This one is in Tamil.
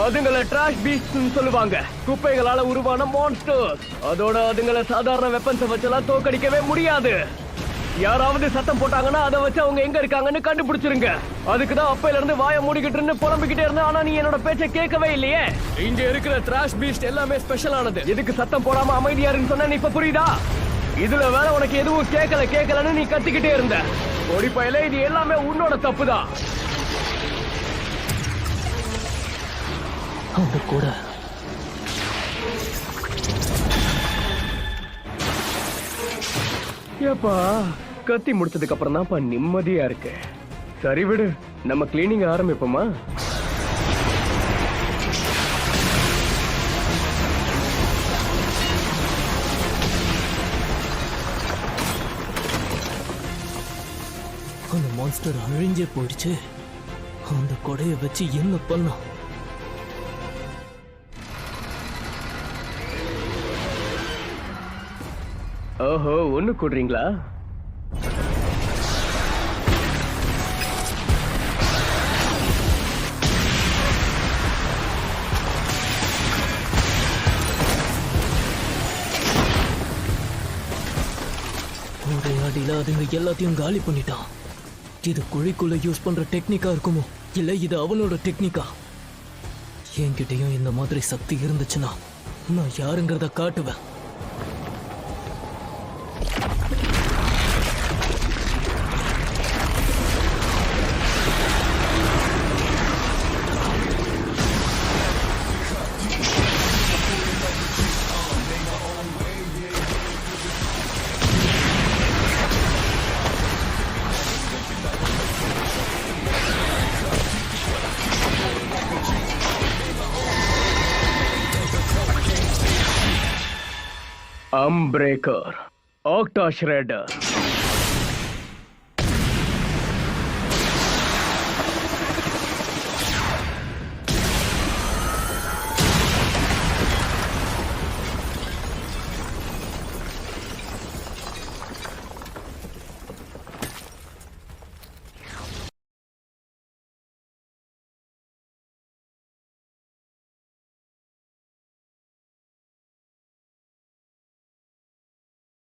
அதுங்களை டிராஷ் பீஸ்ட்னு சொல்லுவாங்க. குப்பைகளால உருவான மான்ஸ்டர்ஸ். அதோட அதுங்களை சாதாரண வெப்பன்ஸை வச்செல்லாம் தோக்கடிக்கவே முடியாது. யாராவது சத்தம் போட்டாங்கன்னா அதை வச்சு அவங்க எங்க இருக்காங்கன்னு கண்டுபிடிச்சிருங்க. அதுக்குதான் அப்பையில இருந்து வாயை மூடிக்கிட்டு புலம்பிக்கிட்டே இருந்தேன். ஆனா நீ என்னோட பேச்சை கேட்கவே இல்லையே. இங்க இருக்கிற டிராஷ் பீஸ்ட் எல்லாமே ஸ்பெஷலானது. எதுக்கு சத்தம் போடாம அமைதியாருன்னு சொன்ன நீ இப்ப புரியுதா? இதுல வேற உனக்கு எதுவும் கேட்கலன்னு நீ கத்திக்கிட்டே இருந்த. ஒடிப்பையில இது எல்லாமே உன்னோட தப்புதான். அந்த கூட ஏப்பா கத்தி முடிச்சதுக்கு அப்புறம் தான்ப்பா நிம்மதியா இருக்கு. சரி விடு, நம்ம கிளீனிங் ஆரம்பிப்போமா? அந்த மான்ஸ்டர் அழிஞ்சே போயிடுச்சு. அந்த கொடைய வச்சு என்ன பண்ணலாம்? ஓஹோ, ஒண்ணு கூடுறீங்களா? ஒரே அடியில அதுங்க எல்லாத்தையும் காலி பண்ணிட்டான். இது குழிக்குள்ள யூஸ் பண்ற டெக்னிக்கா இருக்குமோ, இல்ல இது அவனோட டெக்னிக்கா? என்கிட்டயும் இந்த மாதிரி சக்தி இருந்துச்சுன்னா நான் யாருங்கிறத காட்டுவேன். Unbreaker, Octa Shredder.